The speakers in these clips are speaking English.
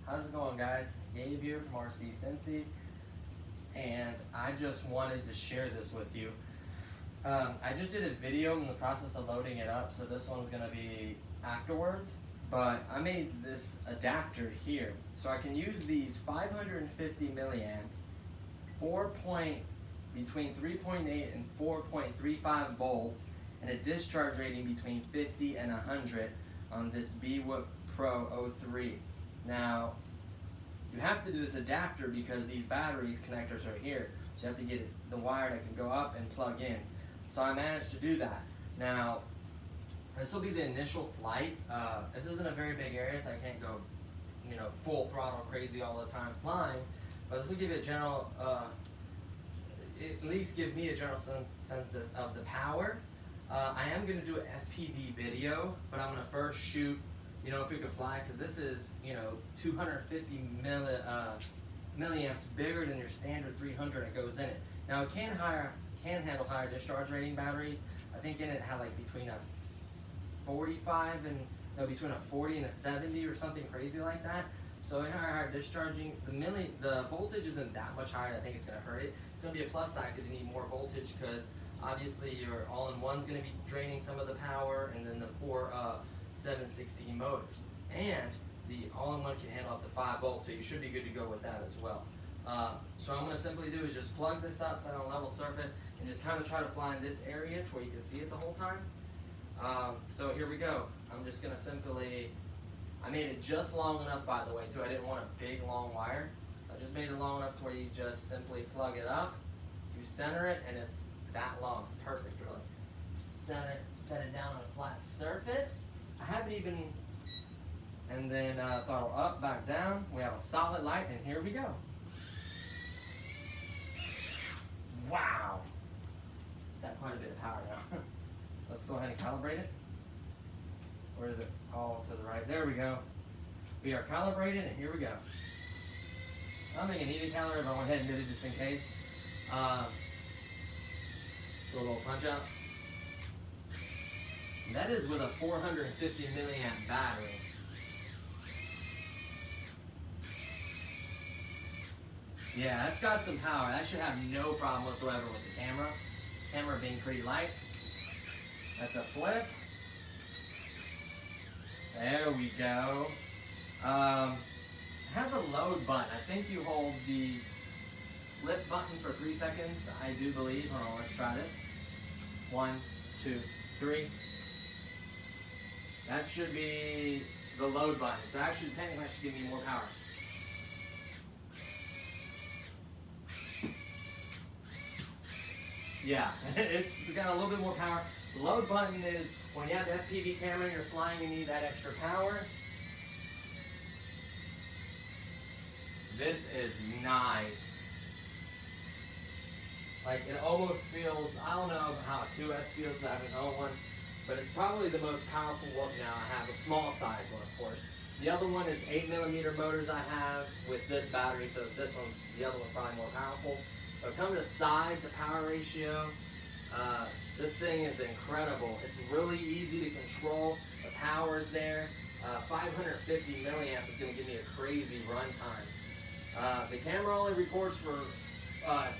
How's it going, guys? Gabe here from RC Cincy, and I just wanted to share this with you. I just did a video. I'm in the process of loading it up, so this one's going to be afterwards. But I made this adapter here, so I can use these 550 milliamp, between 3.8 and 4.35 volts, and a discharge rating between 50 and 100 on this Pro RC. Now, you have to do this adapter because these batteries connectors are here, so you have to get the wire that can go up and plug in. So I managed to do that. Now, this will be the initial flight. This isn't a very big area, so I can't go, full throttle crazy all the time flying. But this will give you a general, at least give me a general census of the power. I am going to do an FPV video, but I'm going to first shoot, if we could fly, because this is, 250 milliamps bigger than your standard 300 that goes in it. Now it can handle higher discharge rating batteries. I think in it had like between a 45 and between a 40 and a 70 or something crazy like that. So higher discharging, the voltage isn't that much higher. I think it's going to hurt it. It's going to be a plus side because you need more voltage, because obviously your all-in-one's going to be draining some of the power, and then the four 716 motors. And the all-in-one can handle up to 5 volts, so you should be good to go with that as well. So what I'm going to simply do is just plug this up, set on a level surface, and just kind of try to fly in this area to where you can see it the whole time. So here we go. I'm just going to simply, I made it just long enough, by the way, too. I didn't want a big long wire. I just made it long enough to where you just simply plug it up, you center it, and it's that long. It's perfect, really. Set it down on a flat surface. I haven't even, and then throttle up, back down. We have a solid light, and here we go. Wow. It's got quite a bit of power now. Let's go ahead and calibrate it. Where is it? All to the right. There we go. We are calibrated, and here we go. I don't think I need a calibrator, but I went ahead and did it just in case. Do a little punch out. And that is with a 450 milliamp battery. Yeah, that's got some power. That should have no problem whatsoever with the camera. Camera being pretty light. That's a flip. There we go. It has a load button. I think you hold the flip button for 3 seconds, I do believe. Hold on, let's try this. 1, 2, 3. That should be the load button. So actually, technically, that should give me more power. Yeah, it's got a little bit more power. The load button is when you have the FPV camera and you're flying, you need that extra power. This is nice. Like, it almost feels, I don't know how a 2S feels, but I haven't owned one, but it's probably the most powerful one now I have, a small size one, of course. The other one is 8mm motors I have with this battery, so the other one's probably more powerful. But when it comes to size, the power ratio, this thing is incredible. It's really easy to control. The power's there. 550 milliamp is going to give me a crazy runtime. The camera only records for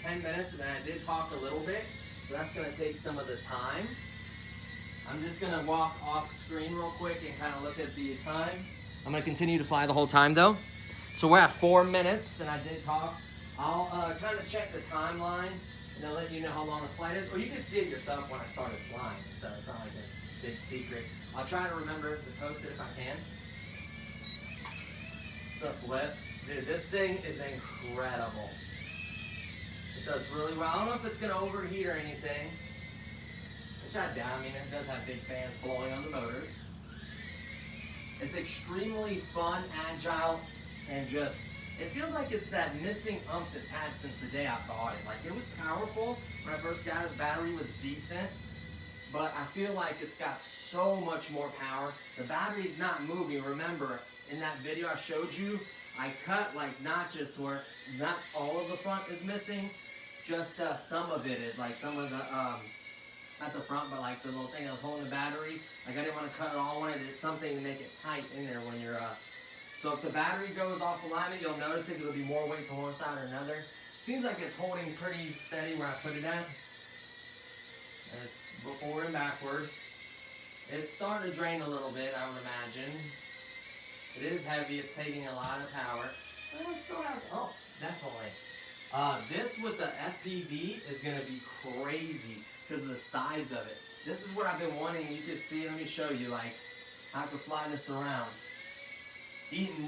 10 minutes, and I did talk a little bit, so that's going to take some of the time. I'm just going to walk off screen real quick and kind of look at the time. I'm going to continue to fly the whole time, though. So we're at 4 minutes, and I did talk. I'll kind of check the timeline, and I'll let you know how long the flight is. Or you can see it yourself when I started flying, so it's not like a big secret. I'll try to remember to post it if I can. It's a flip. Dude, this thing is incredible. It does really well. I don't know if it's going to overheat or anything. Which I doubt. I mean, it does have big fans blowing on the motors. It's extremely fun, agile, and just, it feels like it's that missing umph it's had since the day I bought it. Like, it was powerful when I first got it. The battery was decent, but I feel like it's got so much more power. The battery's not moving. Remember, in that video I showed you, I cut like notches to where not all of the front is missing, just some of it is, like some of the, not the front, but like the little thing that was holding the battery. Like, I didn't want to cut it all. I wanted something to make it tight in there when you're So if the battery goes off alignment, you'll notice it. It'll be more weight from one side or another. Seems like it's holding pretty steady where I put it at. And it's forward and backward. It's starting to drain a little bit, I would imagine. It is heavy. It's taking a lot of power. Well, it still has, oh, definitely. This with the FPV is going to be crazy because of the size of it. This is what I've been wanting. You can see, let me show you, like, how I can fly this around.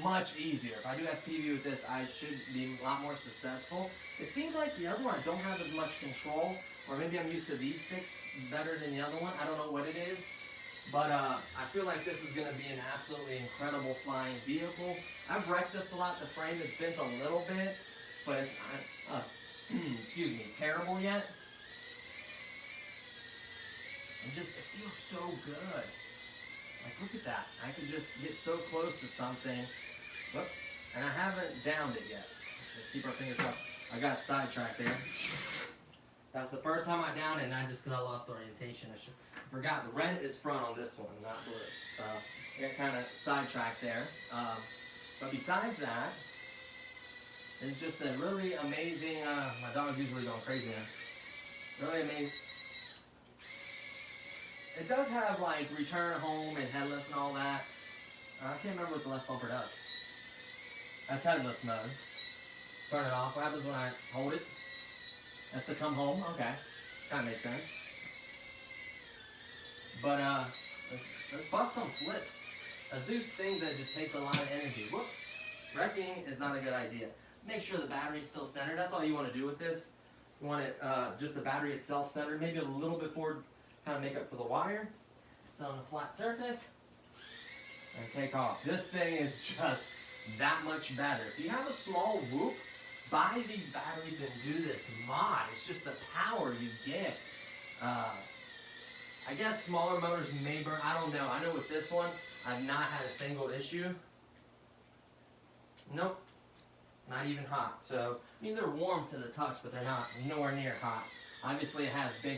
Much easier. If I do FPV with this, I should be a lot more successful. It seems like the other one I don't have as much control, or maybe I'm used to these sticks better than the other one. I don't know what it is, but I feel like this is going to be an absolutely incredible flying vehicle. I've wrecked this a lot. The frame is bent a little bit, but it's not, excuse me, terrible yet. And just, it feels so good. Like, look at that. I could just get so close to something. Whoops. And I haven't downed it yet. Let's keep our fingers up. I got sidetracked there. That's the first time I downed it, and not just because I lost orientation. I forgot the red is front on this one, not blue. I got kind of sidetracked there. But besides that, it's just a really amazing, my dog's usually going crazy now. Really amazing. It does have like return home and headless and all that. I can't remember what the left bumper does. That's headless mode. Turn it off. What happens when I hold it? That's to come home. Okay. Kind of makes sense. But let's bust some flips. Let's do things that just takes a lot of energy. Whoops. Wrecking is not a good idea. Make sure the battery's still centered. That's all you want to do with this. You want it just the battery itself centered. Maybe a little bit forward. Kind of make up for the wire. So on the flat surface, and take off. This thing is just that much better. If you have a small whoop, buy these batteries and do this mod. It's just the power you get. I guess smaller motors may burn. I don't know. I know with this one, I've not had a single issue. Nope. Not even hot. So, I mean, they're warm to the touch, but they're not nowhere near hot. Obviously, it has big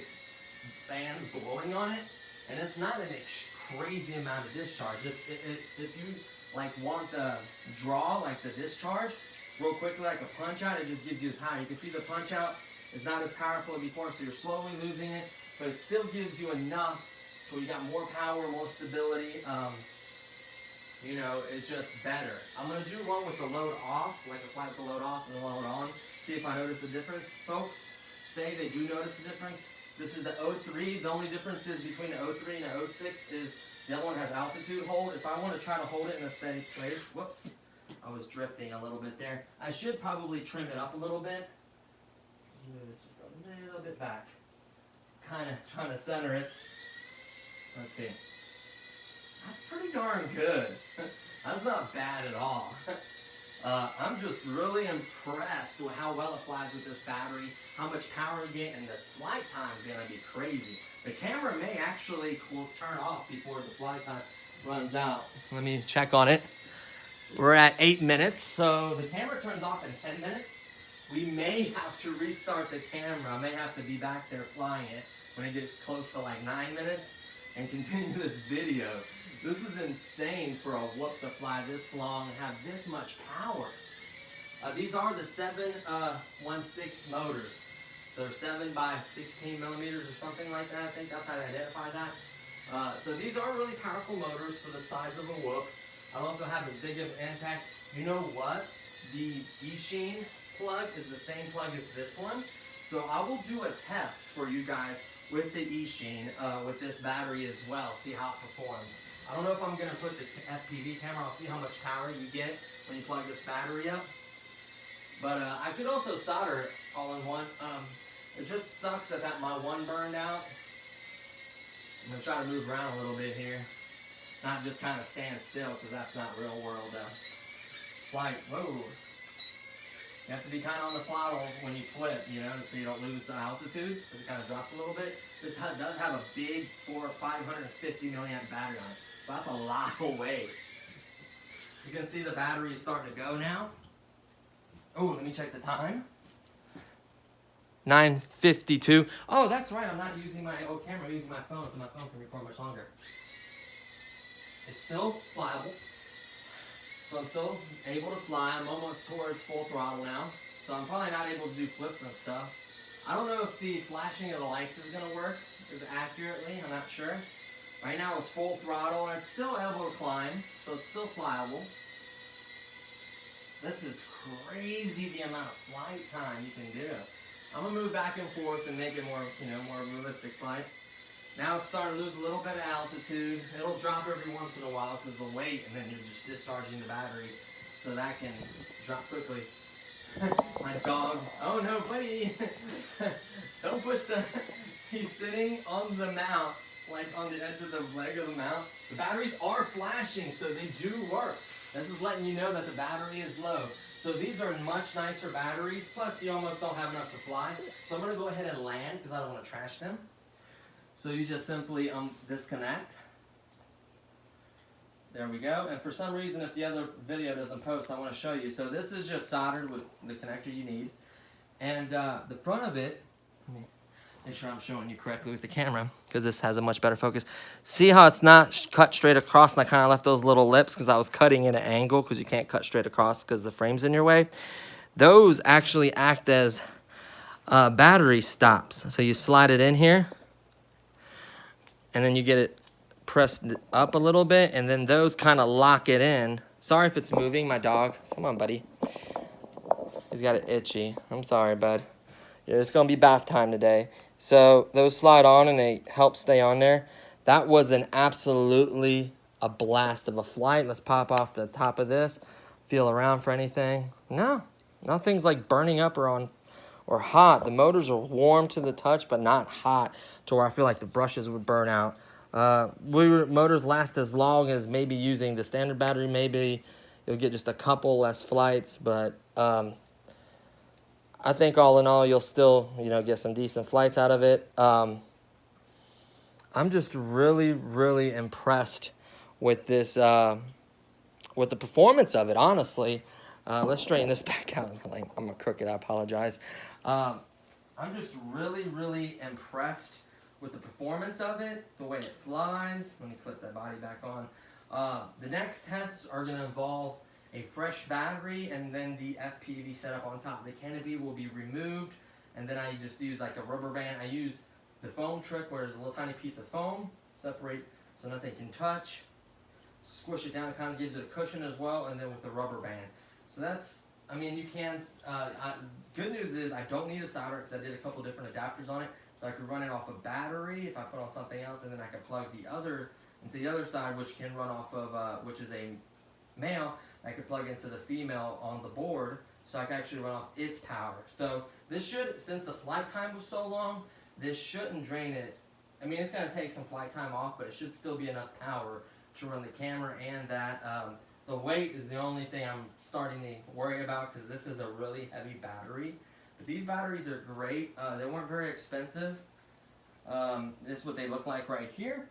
fans blowing on it, and it's not an crazy amount of discharge. If you like want the draw, like the discharge, real quickly like a punch out, it just gives you the power. You can see the punch out is not as powerful as before, so you're slowly losing it, but it still gives you enough so you got more power, more stability. You know, it's just better. I'm gonna do one with the load off, like a flat with the load off and the load on. See if I notice a difference, folks. Say they do notice a difference. This is the 03. The only difference is between the 03 and the 06 is the other one has altitude hold. If I want to try to hold it in a steady place, whoops, I was drifting a little bit there. I should probably trim it up a little bit. Move this just a little bit back. Kind of trying to center it. Let's see. That's pretty darn good. That's not bad at all. I'm just really impressed with how well it flies with this battery, how much power you get, and the flight time is going to be crazy. The camera may actually turn off before the flight time runs out. Let me check on it. We're at 8 minutes, so the camera turns off in 10 minutes. We may have to restart the camera. I may have to be back there flying it when it gets close to like 9 minutes and continue this video. This is insane for a whoop to fly this long and have this much power. These are the 716 motors. So they're 7 by 16 millimeters or something like that. I think that's how to identify that. So these are really powerful motors for the size of a whoop. I don't know if they'll have as big of an impact. You know what? The E-Sheen plug is the same plug as this one. So I will do a test for you guys with the E-Sheen with this battery as well. See how it performs. I don't know if I'm going to put the FPV camera. I'll see how much power you get when you plug this battery up. But I could also solder it all in one. It just sucks that my one burned out. I'm going to try to move around a little bit here. Not just kind of stand still, because that's not real world. Like, whoa. You have to be kind of on the throttle when you flip, you know, so you don't lose the altitude, because it kind of drops a little bit. This does have a big 550 milliamp battery on it. So that's a lot of weight. You can see the battery is starting to go now. Oh, let me check the time. 9:52. Oh, that's right. I'm not using my old camera. I'm using my phone, so my phone can record much longer. It's still flyable. So I'm still able to fly. I'm almost towards full throttle now. So I'm probably not able to do flips and stuff. I don't know if the flashing of the lights is going to work as accurately. I'm not sure. Right now it's full throttle and it's still able to climb. So it's still flyable. This is crazy the amount of flight time you can do. I'm going to move back and forth and make it more, more realistic flight. Now it's starting to lose a little bit of altitude. It'll drop every once in a while because of the weight, and then you're just discharging the battery, so that can drop quickly. My dog, oh no, buddy, don't push the, he's sitting on the mount, like on the edge of the leg of the mount. The batteries are flashing, so they do work. This is letting you know that the battery is low. So these are much nicer batteries, plus you almost don't have enough to fly. So I'm gonna go ahead and land because I don't want to trash them. So you just simply disconnect. There we go. And for some reason, if the other video doesn't post, I want to show you. So this is just soldered with the connector you need. And the front of it, let me make sure I'm showing you correctly with the camera because this has a much better focus. See how it's not cut straight across, and I kind of left those little lips because I was cutting in an angle because you can't cut straight across because the frame's in your way. Those actually act as battery stops. So you slide it in here, and then you get it pressed up a little bit, and then those kind of lock it in. Sorry if it's moving, my dog. Come on, buddy. He's got it itchy. I'm sorry, bud. Yeah, it's gonna be bath time today. So those slide on and they help stay on there. That was an absolutely a blast of a flight. Let's pop off the top of this. Feel around for anything. No, nothing's like burning up or hot. The motors are warm to the touch, but not hot to where I feel like the brushes would burn out. Motors last as long as maybe using the standard battery. Maybe you'll get just a couple less flights, but I think all in all, you'll still, get some decent flights out of it. I'm just really, really impressed with this, with the performance of it, honestly. Let's straighten this back out. I'm a crooked, I apologize. I'm just really, really impressed with the performance of it, the way it flies. Let me clip that body back on. The next tests are going to involve a fresh battery and then the FPV setup on top. The canopy will be removed, and then I just use like a rubber band. I use the foam trick where there's a little tiny piece of foam, separate so nothing can touch. Squish it down, it kind of gives it a cushion as well, and then with the rubber band. So that's, you can, good news is I don't need a solder because I did a couple different adapters on it. So I could run it off a battery if I put on something else, and then I could plug the other into the other side, which can run off of, which is a male. I could plug into the female on the board, so I can actually run off its power. So this should, since the flight time was so long, this shouldn't drain it. It's going to take some flight time off, but it should still be enough power to run the camera and that. The weight is the only thing I'm starting to worry about because this is a really heavy battery. But these batteries are great. They weren't very expensive. This is what they look like right here.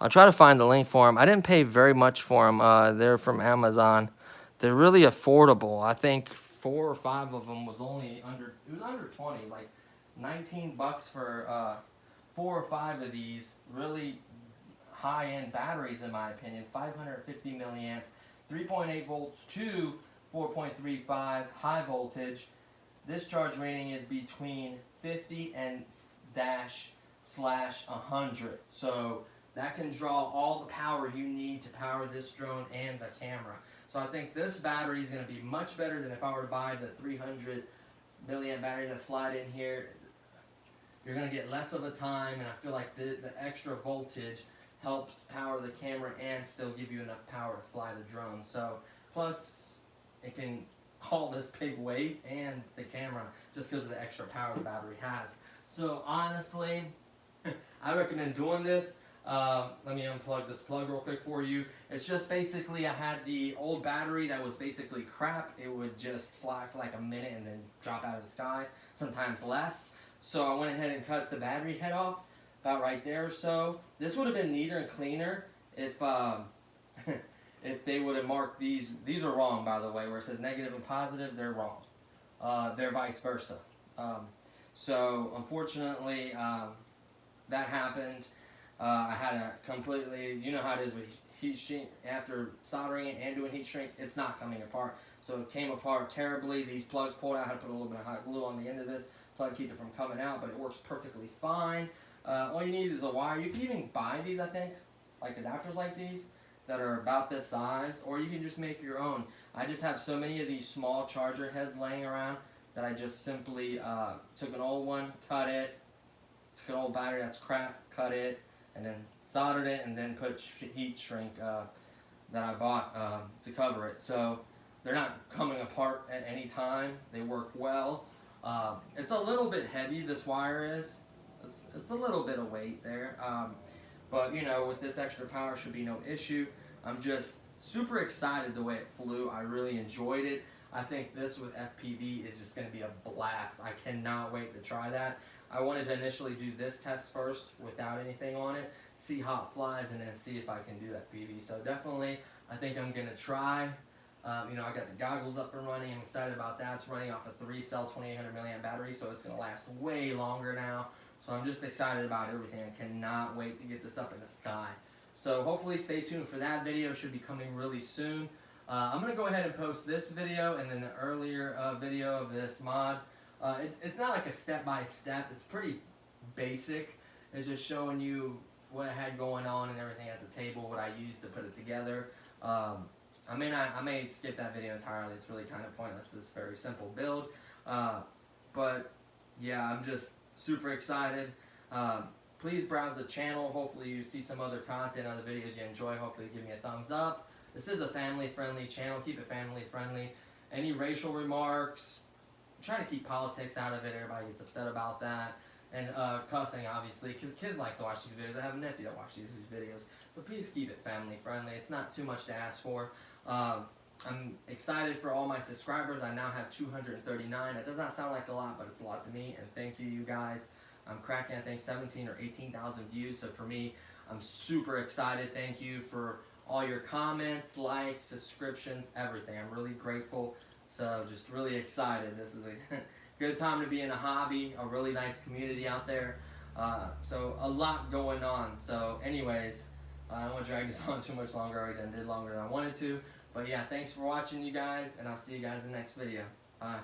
I'll try to find the link for them. I didn't pay very much for them. They're from Amazon. They're really affordable. I think 4 or 5 of them was only under 20, like 19 bucks for 4 or 5 of these really high-end batteries, in my opinion. 550 milliamps, 3.8 volts to 4.35 high voltage. Discharge rating is between 50 and /100. So that can draw all the power you need to power this drone and the camera. So I think this battery is going to be much better than if I were to buy the 300 milliamp batteries that slide in here. You're going to get less of a time, and I feel like the extra voltage helps power the camera and still give you enough power to fly the drone. So plus it can haul this big weight and the camera just because of the extra power the battery has. So honestly, I recommend doing this. Let me unplug this plug real quick for you. It's just basically I had the old battery that was basically crap. It would just fly for like a minute and then drop out of the sky, sometimes less. So I went ahead and cut the battery head off about right there or so. This would have been neater and cleaner if if they would have marked these. These are wrong, by the way, where it says negative and positive, they're wrong. They're vice versa. So unfortunately, that happened. I had a completely, you know how it is with heat shrink, after soldering it and doing heat shrink, it's not coming apart. So it came apart terribly. These plugs pulled out. I had to put a little bit of hot glue on the end of this plug to keep it from coming out, but it works perfectly fine. All you need is a wire. You can even buy these, I think, like adapters like these that are about this size, or you can just make your own. I just have so many of these small charger heads laying around that I just simply took an old one, cut it, took an old battery that's crap, cut it, and then soldered it, and then put heat shrink that I bought to cover it. So they're not coming apart at any time. They work well. It's a little bit heavy, this wire is. It's a little bit of weight there. But you know, with this extra power should be no issue. I'm just super excited the way it flew. I really enjoyed it. I think this with FPV is just going to be a blast. I cannot wait to try that. I wanted to initially do this test first without anything on it, see how it flies, and then see if I can do FPV. So definitely, I think I'm going to try. You know, I got the goggles up and running. I'm excited about that. It's running off a 3-cell 2800 milliamp battery, so it's going to last way longer now. So I'm just excited about everything. I cannot wait to get this up in the sky. So hopefully stay tuned for that video. Should be coming really soon. I'm going to go ahead and post this video and then the earlier video of this mod. It's not like a step-by-step. It's pretty basic. It's just showing you what I had going on and everything at the table, what I used to put it together. I may skip that video entirely. It's really kind of pointless. This very simple build. But yeah, I'm just super excited. Please browse the channel. Hopefully you see some other content, other videos you enjoy. Hopefully give me a thumbs up. This is a family-friendly channel. Keep it family-friendly. Any racial remarks, I'm trying to keep politics out of it. Everybody gets upset about that. And cussing, obviously, because kids like to watch these videos. I have a nephew that watches these videos. But please keep it family-friendly. It's not too much to ask for. I'm excited for all my subscribers. I now have 239. It does not sound like a lot, but it's a lot to me. And thank you guys. I'm cracking, I think, 17 or 18,000 views. So for me, I'm super excited. Thank you for all your comments, likes, subscriptions, everything. I'm really grateful. So just really excited. This is a good time to be in a hobby, a really nice community out there. So a lot going on. So anyways, I don't want to drag this on too much longer. I already did longer than I wanted to. But yeah, thanks for watching, you guys, and I'll see you guys in the next video. Bye.